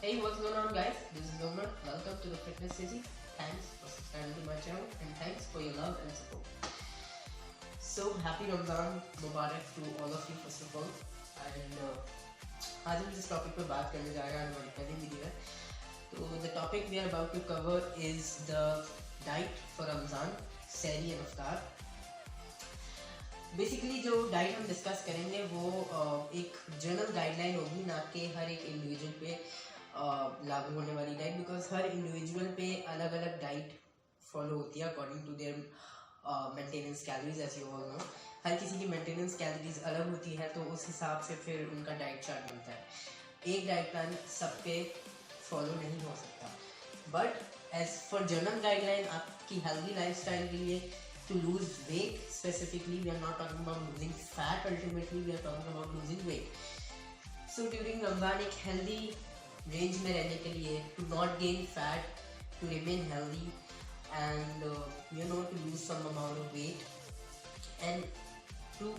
Hey, what's going on, guys? This is Omar. Welcome to the Fitness City. Thanks for subscribing to my channel and thanks for your love and support. So happy Ramzan Mubarak to all of you first of all. And आज हम जिस topic पर बात करने जा रहे हैं हमारी पहली वीडियो है. तो the topic we are about to cover is the diet for Ramzan, सहरी and इफ्तार. बेसिकली जो डाइट हम डिस्कस करेंगे वो एक जनरल गाइडलाइन होगी, ना कि हर एक इंडिविजुअल पे लागू होने वाली डाइट, बिकॉज हर इंडिविजुअल पे अलग अलग डाइट फॉलो होती है according to their maintenance calories. As you all know, हर किसी की मेंटेनेंस कैलोरीज अलग होती है, तो उस हिसाब से फिर उनका डाइट चार्ट बनता है. एक डाइट प्लान सब पे फॉलो नहीं हो सकता, but as for general guideline आपकी हेल्दी लाइफस्टाइल के लिए, to lose weight specifically, we are not talking about losing fat, ultimately we are talking about losing weight. So during Ramadan एक healthy range में रहने के लिए, to not gain fat, to remain healthy and to lose some amount of weight and to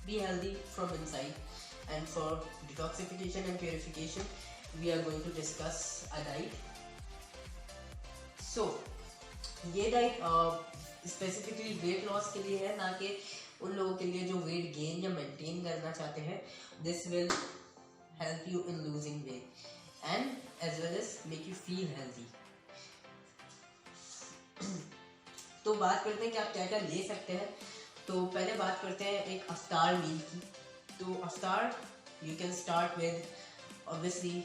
be healthy from inside, and for detoxification and purification we are going to discuss a diet. So ये diet specifically weight loss के लिए है, ना कि उन लोगों के लिए जो वेट गेन या मेंटेन करना चाहते हैं. This will help you in losing weight and as well as make you feel healthy. तो बात करते हैं कि आप क्या क्या ले सकते हैं. तो पहले बात करते हैं एक अफ्तार मील की. तो अफ्तार you can start with obviously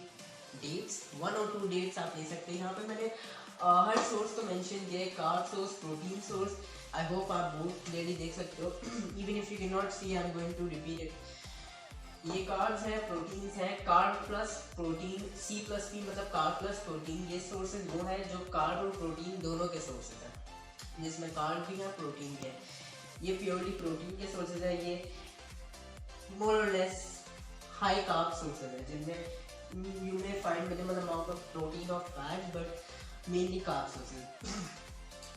dates. 1 और 2 डेट्स आप ले सकते हैं. यहाँ पे मैंने हर सोर्स को मेंशन किया है, carb source, protein source. I hope आप बहुत क्लियरली देख सकते हो. Even if you can not see, I am going to repeat it. ये कार्ब्स है, प्रोटीन्स है. Carb plus protein, C plus P मतलब कार्ब प्लस प्रोटीन. ये सोर्सेज वो है जो कार्ब और प्रोटीन दोनों के सोर्सेज हैं, जिसमें कार्ब भी है, प्रोटीन भी है. ये प्योरली प्रोटीन के सोर्सेज है. ये मोर और लेस हाई कार्ब सोर्सेज है, जिनमें you may find minimal amount of protein और fat, but mainly carb sources.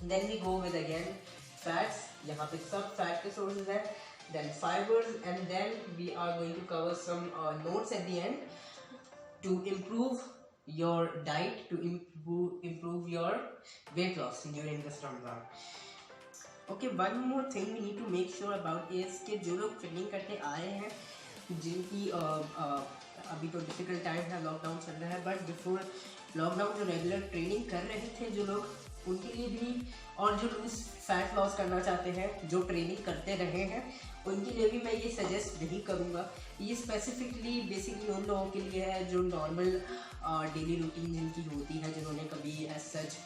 Then we go with again fats. यहाँ पे सब fat के sources हैं. Then fibers, and then we are going to cover some notes at the end to improve your diet, to improve your weight loss during this Ramadan. Okay, one more thing we need to make sure about is कि जो लोग training करने आए हैं, जिनकी अभी तो difficult time है, लॉकडाउन चल रहा है, बट बिफोर लॉकडाउन जो रेगुलर ट्रेनिंग कर रहे थे जो लोग, उनके लिए भी, और जो लूज फैट लॉस करना चाहते हैं, जो ट्रेनिंग करते रहे हैं, उनके लिए भी मैं ये सजेस्ट नहीं करूँगा. ये स्पेसिफिकली बेसिकली उन लोगों के लिए है जो नॉर्मल डेली रूटीन जिनकी होती है, जिन्होंने कभी as such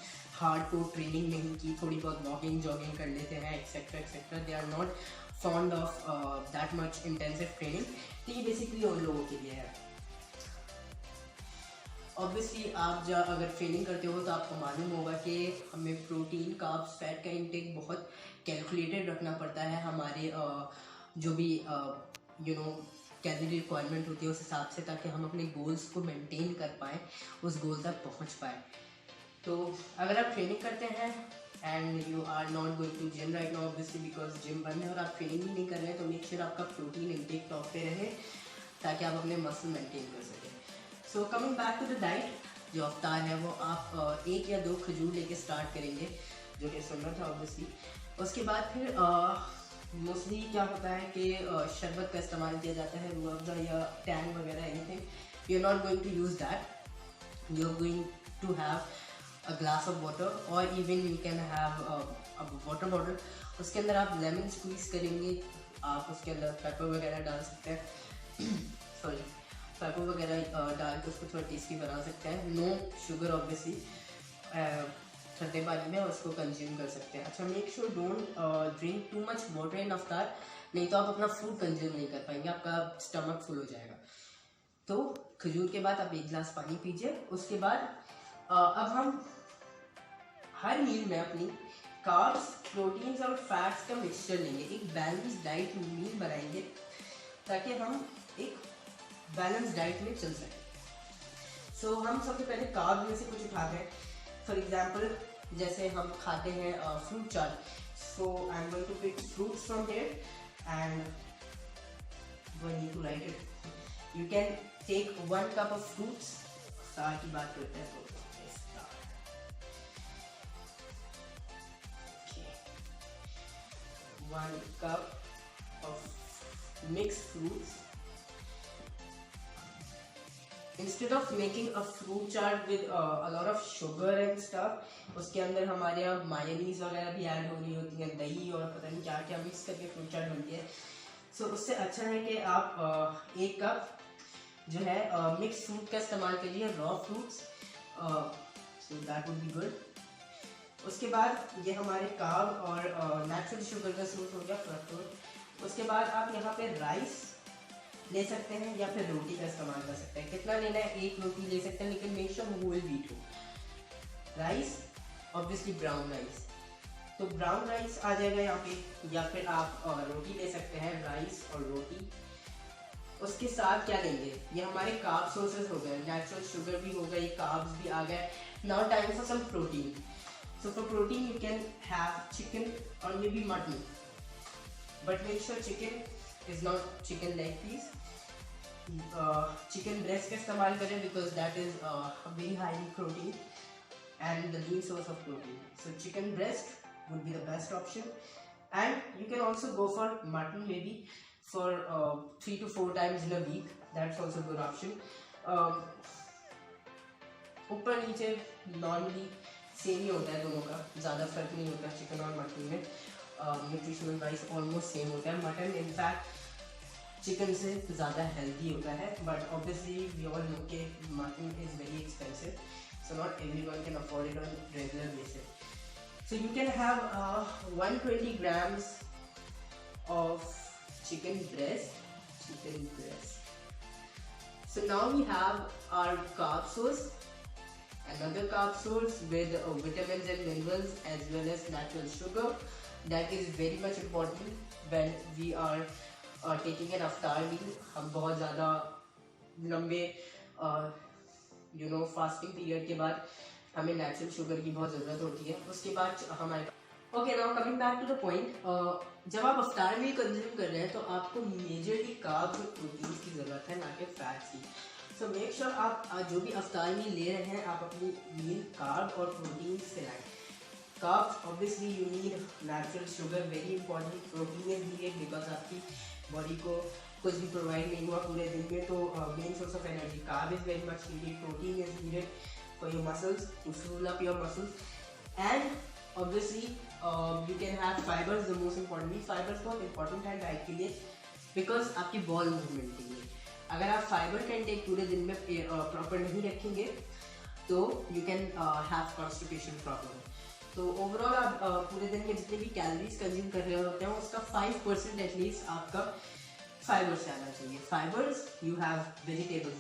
hard core training नहीं की, थोड़ी बहुत वॉकिंग जॉगिंग कर लेते हैं etcetera etcetera. They are not fond of that much intensive training. तो ये बेसिकली उन लोगों के लिए है. ऑब्वियसली आप जब अगर ट्रेनिंग करते हो तो आपको मालूम होगा कि हमें प्रोटीन, कार्ब्स, फैट का इंटेक बहुत कैलकुलेटेड रखना पड़ता है. हमारे जो भी कैलोरी रिक्वायरमेंट होती है उस हिसाब से, ताकि हम अपने गोल्स को मेंटेन कर पाएँ, उस गोल तक पहुंच पाएँ. तो अगर आप ट्रेनिंग करते हैं and you are not going to gym right now, obviously because gym बंद है और आप ट्रेनिंग भी नहीं कर रहे हैं, तो मेक श्योर आपका प्रोटीन इंटेक टॉप पे रहे, ताकि आप अपने मसल मेंटेन कर सकें. So coming back to the diet, जो अफ्तार है वो आप 1 या 2 खजूर लेके स्टार्ट करेंगे, जो कि सुन्नत है ऑब्वियसली. उसके बाद फिर मोस्टली क्या होता है कि शरबत का इस्तेमाल किया जाता है, रूह अफ़ज़ा या टैंग वगैरह, anything. You are not going to use that. You are going to have a glass of water, और even you can have a water bottle. उसके अंदर आप लेमन स्क्वीज़ करेंगे. आप उसके अंदर पेपर वगैरह डाल सकते हैं, सॉरी पेपर वगैरह डाल के उसको थोड़ा टेस्टी बना सकते हैं. नो शुगर ऑब्वियसली, ठंडे पानी में उसको कंज्यूम कर सकते हैं. अच्छा, make sure don't drink too much water in अफ्तार, नहीं तो आप अपना फूड कंज्यूम नहीं कर पाएंगे, आपका स्टमक फुल हो जाएगा. तो खजूर के बाद आप 1 गिलास पानी पीजिए. उसके बाद अब हम हर मील में अपनी कार्ब्स, प्रोटीन्स और फैट्स का मिक्सचर लेंगे. एक बैलेंस डाइट मील बनाएंगे, ताकि हम एक बैलेंस डाइट में चल सकें. सो हम सबसे पहले कार्ब में से कुछ उठाते हैं. फॉर एग्जाम्पल जैसे हम खाते हैं fruit chaat. So I am going to pick fruits from here and do I need to write it? You can take 1 cup of fruits इफ्तार की बात करते हैं तो इफ्तार, one cup of mixed fruits. Instead of making a fruit chaat with a lot of sugar and stuff, उसके अंदर हमारे यहाँ मायोनीज वगैरह भी ऐड हो रही होती है, दही और पता नहीं क्या क्या मिक्स करके फ्रूट चाट बनती है. सो उससे अच्छा है कि आप एक कप जो है मिक्स फ्रूट का इस्तेमाल करिए, raw fruits. So that would be good. उसके बाद ये हमारे कार्ब और नेचुरल शुगर का सोर्स हो गया फ्रूट. उसके बाद आप यहाँ पे राइस ले सकते हैं या फिर रोटी का इस्तेमाल कर सकते हैं. कितना लेना है, एक रोटी ले सकते हैं, लेकिन मेक श्योर होल व्हीट हो. राइस ऑब्वियसली ब्राउन राइस, तो ब्राउन राइस आ जाएगा यहाँ पे, या फिर आप रोटी ले सकते हैं, राइस और रोटी. उसके साथ क्या लेंगे, ये हमारे कार्ब सोर्सेज हो गए, नेचुरल शुगर भी हो गई, कार्ब्स भी आ गए. Now time for some protein. So for protein you can have chicken और maybe mutton, but make sure chicken is not chicken leg piece. Chicken breast का इस्तेमाल करें because that is very highly protein and the main source of protein. So chicken breast would be the best option, and you can also go for mutton maybe for 3 to 4 times in a week. That's also a good option. ऊपर नीचे normally same ही होता है दोनों का, ज़्यादा फर्क नहीं होता चिकन और मटन में. न्यूट्रिशनल वाइज ऑलमोस्ट सेम होता है. मटन इनफैक्ट चिकन से ज़्यादा हेल्दी होता है, but obviously we all know कि mutton is very expensive. So not everyone can afford it on regular basis. So you can have 120 grams of chicken breast. So now we have our carb source, another carb source with vitamins and minerals as well as natural sugar. That is very much important when we are taking an iftar meal. हम बहुत ज़्यादा लंबे fasting period के बाद हमें natural sugar की बहुत ज़रूरत होती है. उसके बाद हमारे okay now coming back to the point, जब आप अफ्तार मील कंज्यूम कर रहे हैं तो आपको मेजरली कार्ब्स और प्रोटीन की ज़रूरत है, ना कि फैट्स की. सो मेक श्योर आप जो भी अफ्तार मील ले रहे हैं आप अपनी मील कार्ब और प्रोटीन से लाएं. Carbs obviously you need natural sugar, very important. Protein is needed because आपकी बॉडी को कुछ भी प्रोवाइड नहीं हुआ पूरे दिन में, तो main source of energy carb is very much needed. Protein is needed for your muscles to fuel up your muscles. And obviously you can have fibres. The most importantly fibres बहुत important है diet के लिए because आपकी ball movement के लिए. अगर आप fibre का इंटेक पूरे दिन में प्रॉपर नहीं रखेंगे तो you can have constipation problem. तो ओवरऑल आप पूरे दिन में जितने भी कैलोरीज कंज्यूम कर रहे होते हैं उसका 5% एटलीस्ट आपका फाइबर से आना चाहिए. Fibres you have vegetables,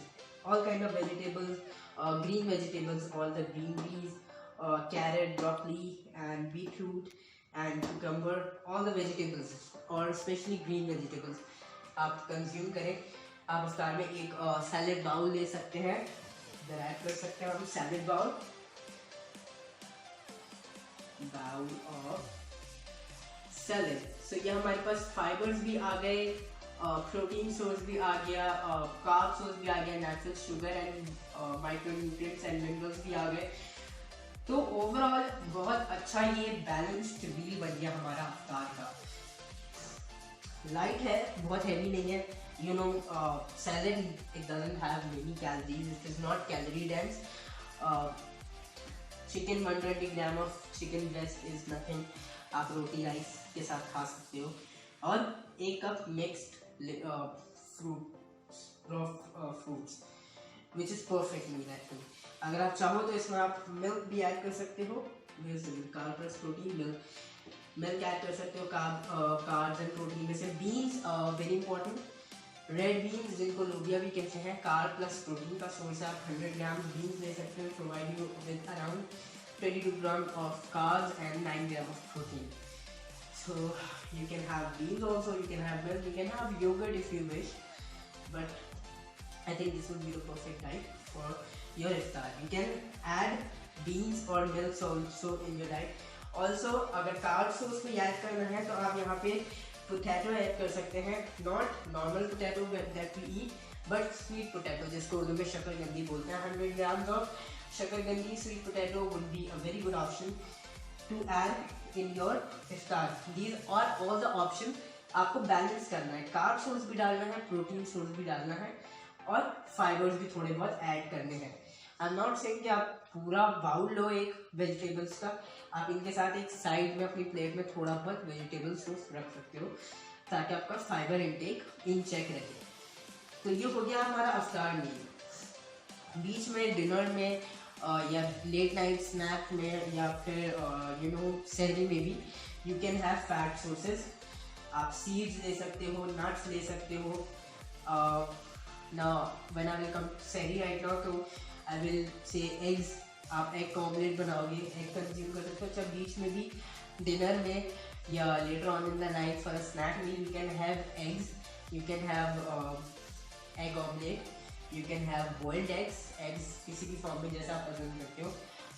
all kind of vegetables, green vegetables, all the green peas, carrot, broccoli and beetroot and cucumber, all the vegetables और स्पेशली ग्रीन वेजिटेबल्स आप कंज्यूम करें. आप इफ्तार में एक सैलेड बाउल ले सकते हैं, इधर ऐड कर सकते हैं हम सैलेड बाउल ऑफ सैलेड. सो ये हमारे पास फाइबर्स भी आ गए, प्रोटीन सोर्स भी आ गया, कार्ब सोर्स भी आ गया, natural sugar and micronutrients and minerals भी आ गए. तो ओवरऑल बहुत अच्छा ये बैलेंस्ड मील बन गया हमारा इफ्तार का. लाइट है, बहुत हैवी नहीं है. You know, salad, it doesn't have many calories. It is not calorie dense. Chicken 120 gram of chicken breast is nothing. आप रोटी राइस के साथ खा सकते हो. और एक cup mixed fruits which is perfect meal actually. अगर आप चाहो तो इसमें आप मिल्क भी ऐड कर सकते हो. Carb plus protein, milk add कर सकते हो. कार्ब्स एंड प्रोटीन में से beans very important. Red beans जिनको लोबिया भी कहते हैं, कार्ब प्लस प्रोटीन का सोर्स है. आप 100 ग्राम बीन्स ले सकते हो, provide you with around 22 gram of carbs and 9 gram of protein. So you can have beans also, you can have milk, you can have yogurt if you wish, but I think this would be the perfect diet for your iftar. You can add beans or milk also in your diet. Also अगर carb source को add करना है तो आप यहाँ पे potato add कर सकते हैं. Not normal potato that we eat, but sweet potato, जिसको उर्दू में शकरकंदी बोलते हैं, 100 grams of shakarkandi sweet potato would be a very good option to add in your iftar. These are all the option. आपको बैलेंस करना है, कार्ब सोर्स भी डालना है, प्रोटीन सोर्स भी डालना है, और फाइबर्स भी थोड़े बहुत ऐड करने हैं। आई एम नॉट सेइंग कि आप पूरा बाउल लो एक वेजिटेबल्स का, आप इनके साथ एक साइड में अपनी प्लेट में थोड़ा बहुत वेजिटेबल सोर्स रख सकते हो ताकि आपका फाइबर इनटेक इन चेक रहे। तो ये हो गया हमारा अफ्तार मील। बीच में डिनर में या लेट नाइट स्नैक में या फिर सहरी में भी you can have fat sources. आप सीड्स ले सकते हो, नट्स ले सकते हो। Now when I will come to सहरी राइट नाउ, तो आई विल से एग्स। आप एग का ऑमलेट बनाओगे, एग कंज्यूम कर सकते हो। अच्छा, बीच में भी डिनर में या later on in the night for a snack meal you can have eggs, you can have egg omelette, you can have boiled eggs किसी भी फॉर्म में जैसा आप पसंद करते हो।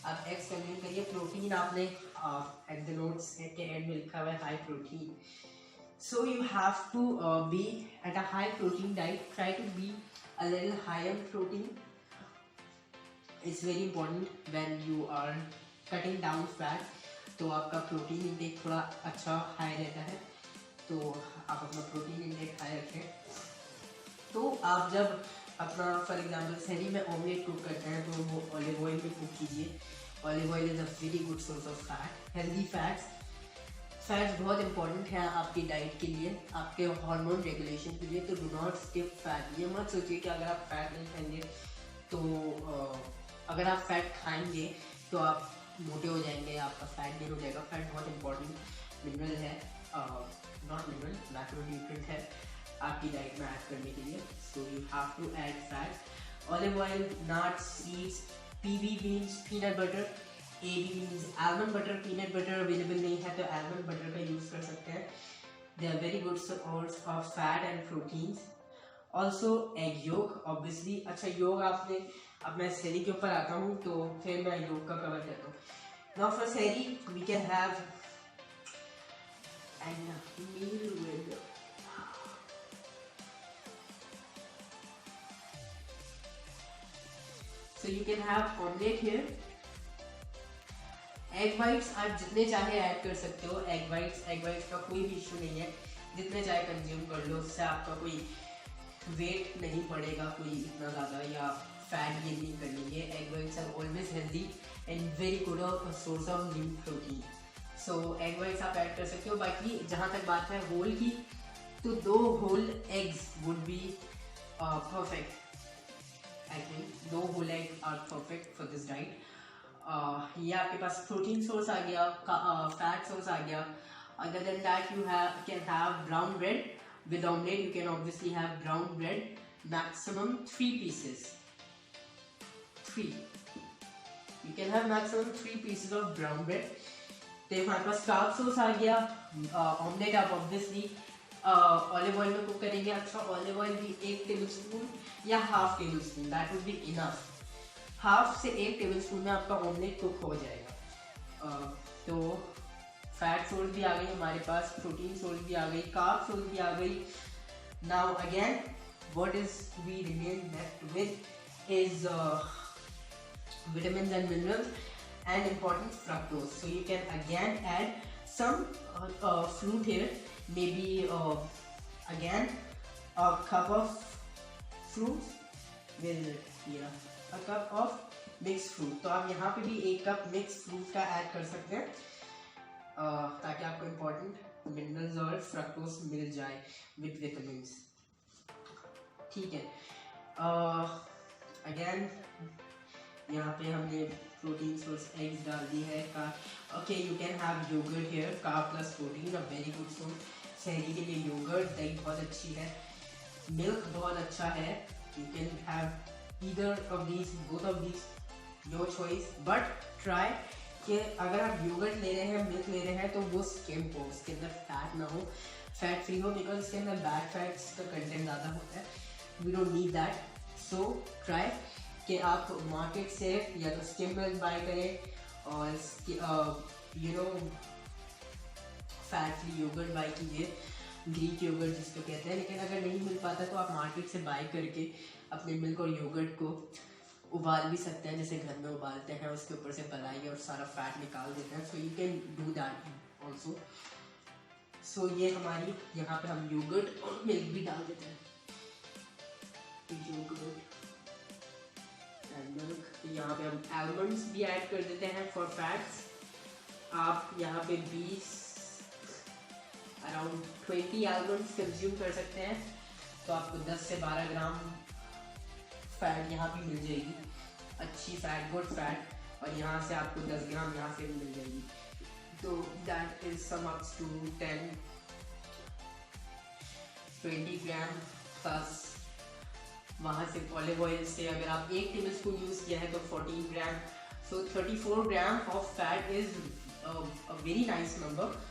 आप एग्स कंज्यूम करिए। प्रोटीन आपने एट द नोट्स के एंड में लिखा हुआ है high protein, so you have to be at a high protein diet. Try to be a little high in protein. It's very important when you are cutting down fat, तो आपका protein intake थोड़ा अच्छा high रहता है, तो आप अपना protein intake high रखें। तो आप जब अपना फॉर एग्जांपल सहरी में ऑमलेट कुक करते हैं तो वो ऑलिव ऑयल में कुक कीजिए। Olive oil is a very good source of fat, healthy fats. Fats बहुत इंपॉर्टेंट है आपकी डाइट के लिए, आपके हार्मोन रेगुलेशन के लिए। तो डू नॉट स्किप फैट। ये मत सोचिए कि अगर आप फैट नहीं खाएंगे तो अगर आप फैट खाएंगे तो आप मोटे हो जाएंगे, आपका फैट गेन हो जाएगा। फैट बहुत इंपॉर्टेंट मिनरल है, नॉट मिनरल, मैक्रोन्यूट्रिएंट है आपकी डाइट में ऐड करने के लिए। So you have to add fat. Olive oil, nuts, seeds, PB beans, peanut butter, AB beans, almond butter. Peanut butter available नहीं है तो आलमंड बटर का यूज़ कर सकते हैं। They are very good source of fat and proteins. Also egg yolk obviously. अच्छा, yolk आपने, अब मैं सहरी के ऊपर आता हूँ तो फिर मैं योग का कवर करता हूँ। नाउ फॉर सहरी we can have an meal with So you can have omelette here. Egg whites आप जितने चाहे ऐड कर सकते हो। एग वाइट्स का कोई भी इशू नहीं है, जितने चाहे कंज्यूम कर लो। उससे आपका कोई वेट नहीं पड़ेगा कोई इतना ज़्यादा, या फैट गेन नहीं करनी है। Egg whites are always healthy and very good source of lean protein. So egg whites आप ऐड कर सकते हो। बाकी जहाँ तक बात है होल की, तो 2 whole eggs would be perfect. I think 2 whole egg are perfect for this diet. ये आपके पास प्रोटीन सोर्स आ गया, फैट सोर्स आ गया। Other than that you can have brown bread with omelette. You can obviously have brown bread, maximum 3 pieces। 3 you can have maximum 3 pieces of brown bread. तो हमारे पास carb source आ गया। Omelette आप obviously olive oil में cook करेंगे। अच्छा, olive oil भी 1 tablespoon या half table spoon, that would be enough. Half से 1 टेबल स्पून में आपका ऑमलेट कुक हो जाएगा। तो फैट सोर्स भी आ गई हमारे पास, प्रोटीन सोर्स भी आ गई, कार्ब सोर्स भी आ गई। Now again what is we remain left with is vitamins and minerals and important fructose. So you can again add some fruit here, maybe again a cup of fruits with a cup of mixed fruit. तो आप यहाँ पे भी 1 cup mix fruit का add कर सकते हैं ताकि आपको important मिनरल्स और फ्रक्टोज मिल जाए विद विटामिन्स। ठीक है, अगेन यहाँ पे हमने प्रोटीन सोर्स एग्स डाल दी है। Okay, you can have yoghurt here, carb plus protein, a very good source. सहरी के लिए योगर्ट, दही बहुत अच्छी है, मिल्क बहुत अच्छा है। You can have either of these, both of these, your choice. But try कि अगर आप योगर्ट ले रहे हैं, मिल्क ले रहे हैं, तो वो स्किम हो, उसके अंदर फैट ना हो, फैट फ्री हो, बिकॉज इसके अंदर बैड फैट्स का कंटेंट ज़्यादा होता है। We don't need that. So try कि आप मार्केट से या तो स्किम मिल्क बाय करें और फैट फ्री योगर्ट बाय कीजिए। ग्रीक योगर्ट जिसको कहते हैं। लेकिन अगर नहीं मिल पाता तो आप मार्केट से बाय करके अपने मिल्क और योगर्ट को उबाल भी सकते हैं, जैसे घर में उबालते हैं, उसके ऊपर से मलाई और सारा फैट निकाल देते हैं। So you can do that also. So ये हमारी यहाँ पे हम योगर्ट और मिल्क भी डाल देते हैं। योगर्ट एंड मिल्क, यहाँ पे हम आलमंड्स भी ऐड कर देते हैं फॉर फैट्स। आप यहाँ पे 20 अराउंड 20 आलमंड्स कंज्यूम कर सकते हैं, तो आपको 10 से 12 ग्राम फैट यहाँ पे मिल जाएगी, अच्छी फैट, गुड फैट। और यहाँ से आपको 10 ग्राम यहाँ से भी मिल जाएगी, तो that is sum ups to 10-20 gram. Plus वहाँ से ऑलिव ऑयल से अगर आप 1 टेबलस्पून यूज़ किया है तो 14 ग्राम, सो 34 ग्राम of fat is a very nice number.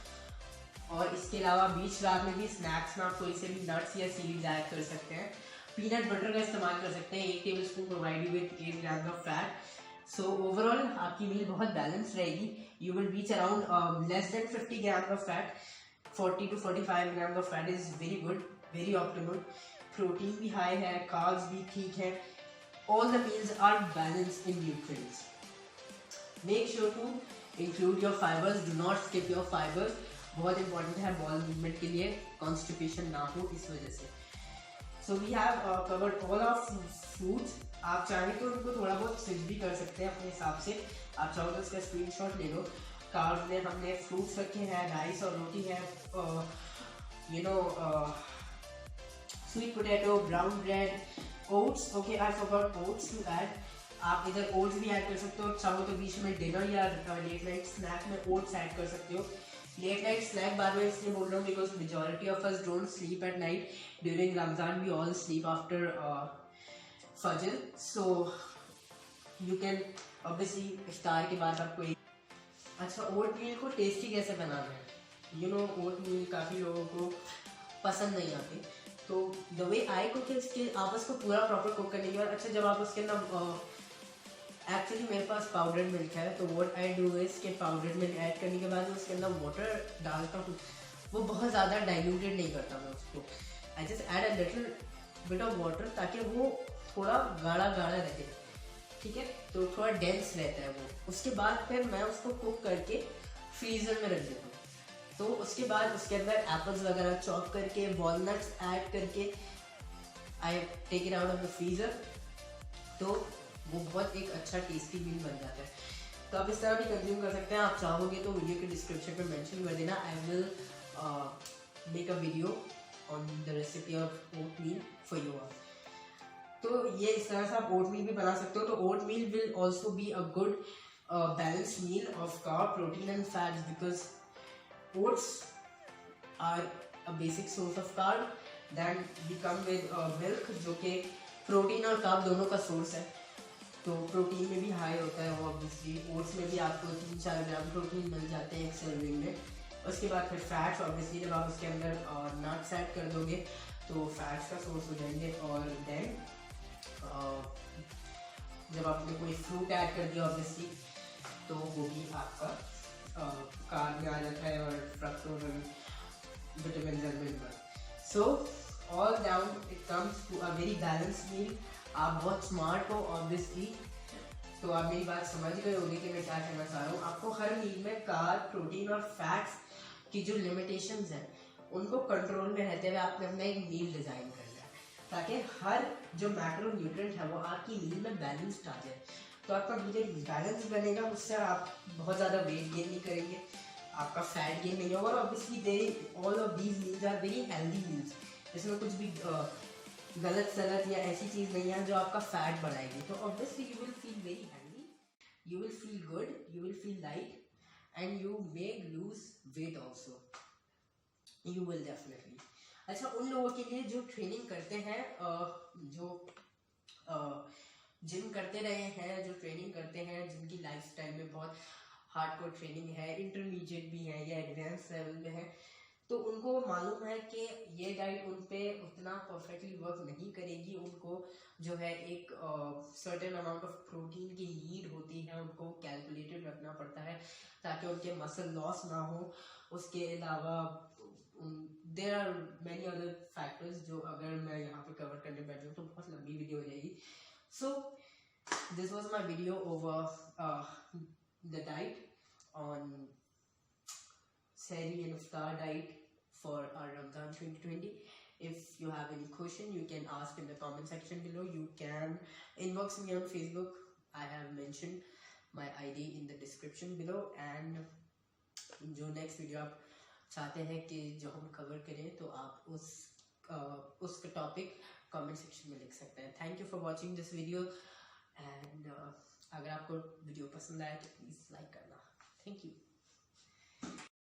और इसके अलावा बीच रात में भी स्नैक्स में आप कोई से भी नट्स या सीड्स ऐड कर सकते हैं। पीनट बटर का इस्तेमाल कर सकते हैं, 1 tablespoon provide with 8 gram of fat. So overall आपकी मील बहुत बैलेंस रहेगी। You will reach around less than 50 gram of fat. 40 to 45 gram of fat is very good, very optimal. Protein भी high है, कार्ब्स भी ठीक है। All the meals are balanced in nutrients. Make sure to include your fibres, do not skip your fibres. बहुत important है bowel movement के लिए, constipation ना हो इस वजह से। So we have covered all of foods. आप चाहें तो उनको थोड़ा बहुत स्विच भी कर सकते हैं अपने हिसाब से। आप चाहो तो उसका स्क्रीनशॉट ले लो। कार्ब्स में हमने फ्रूट्स रखे हैं, राइस और रोटी है, sweet potato, brown bread, oats. Okay, I forgot oats to add. आप इधर ओट्स भी ऐड कर सकते हो, चाहो तो बीच में डिनर या लेट नाइट स्नैक में ओट्स ऐड कर सकते हो। लेट नाइट स्नैक बार बार इसलिए बोल रहा हूँ because majority of us don't sleep at night. During Ramzan we all sleep after Fajr, so you can obviously इफ्तार के बाद आपको अच्छा ओट मील को टेस्टी कैसे बनाना है। ओट मील काफ़ी लोगों को पसंद नहीं आती, तो द वे आई कुक इसके आप उसको पूरा प्रॉपर कुक करने के बाद, अच्छा जब आप उसके अंदर एक्चुअली मेरे पास पाउडर्ड मिल्क है, तो व्हाट आई डू इज के पाउडर्ड मिल्क ऐड करने के बाद उसके अंदर वाटर डालता हूँ। वो बहुत ज़्यादा डाइल्यूटेड नहीं करता मैं उसको, I just add a little bit of water ताकि वो थोड़ा गाढ़ा गाढ़ा रहे, ठीक है, तो थोड़ा डेंस रहता है वो। उसके बाद फिर मैं उसको कुक करके फ्रीज़र में रख देता हूँ। तो उसके बाद उसके अंदर एप्पल्स वगैरह चॉप करके, वॉलनट्स ऐड करके I take it out of the freezer, तो वो बहुत एक अच्छा टेस्टी मील बन जाता है। तो आप इस तरह भी कंज्यूम कर सकते हैं। आप चाहोगे तो वीडियो के डिस्क्रिप्शन में मेंशन कर देना, I will make a video on the recipe of oatmeal for you all. तो ये इस तरह से आप ओट मील भी बना सकते हो। तो oatmeal will also be a good balanced meal of carb, protein and fats, because oats are a basic source of carb. Then we come with milk जो कि प्रोटीन और कार्ब दोनों का सोर्स है, तो प्रोटीन में भी high होता है वो ऑब्वियसली। ओट्स में भी आपको 3-4 ग्राम प्रोटीन मिल जाते हैं एक सर्विंग में। उसके बाद फिर फैट्स ऑब्वियसली जब आप उसके अंदर नट्स ऐड कर दोगे तो फैट्स का सोर्स हो जाएंगे। और देन जब आपने कोई फ्रूट ऐड कर दिया ऑब्वियसली तो वो भी आपका कार्ब में आ जाता है, और फ्रक्टोज और vitamin and mineral. So all down it comes to a very balanced meal. आप बहुत स्मार्ट हो ऑब्वियसली, तो आप मेरी बात समझ गए होंगे कि मैं क्या कहना चाह रहा हूँ। आपको हर मील में कार्ब, प्रोटीन और फैट्स की जो लिमिटेशंस हैं उनको कंट्रोल में रहते हुए आपने अपना एक मील डिज़ाइन करना है, ताकि हर जो मैक्रो न्यूट्रिएंट है वो आपकी मील में बैलेंस्ड आ जाए। तो आपका मील एक बैलेंस बनेगा, उससे आप बहुत ज़्यादा वेट गेन नहीं करेंगे, आपका फैट गेन नहीं होगा। और obviously they all of these meals are very healthy meals, इसमें कुछ भी गलत सलत या ऐसी चीज़ नहीं है जो आपका फैट बढ़ाएगी। तो obviously you will feel very healthy, you will feel good, you will feel light and you may lose weight also, you will definitely. अच्छा, उन लोगों के लिए जो ट्रेनिंग करते हैं, जो जिम करते रहे हैं, जो ट्रेनिंग करते हैं, जिनकी लाइफस्टाइल में बहुत हार्डकोर ट्रेनिंग है, इंटरमीडिएट भी है या एडवांस लेवल में है, तो उनको मालूम है कि ये डाइट उन पे उतना परफेक्टली वर्क नहीं करेगी। उनको जो है एक सर्टेन अमाउंट ऑफ प्रोटीन की नीड होती है, उनको कैलकुलेटेड रखना पड़ता है ताकि उनके मसल लॉस ना हो। उसके अलावा there are many other factors जो अगर मैं यहाँ पे कवर करने बैठ जाऊँ तो बहुत लंबी वीडियो हो जाएगी. So this was my video over the diet on Sehri and Iftar diet for our Ramadan 2020. If you have any question, you can ask in the comment section below. You can inbox me on Facebook. I have mentioned my ID in the description below. And जो next video आप चाहते हैं कि जो हम cover करें तो आप उसका topic comment section में लिख सकते हैं. Thank you for watching this video. And अगर आपको video पसंद आए तो please like करना. Thank you.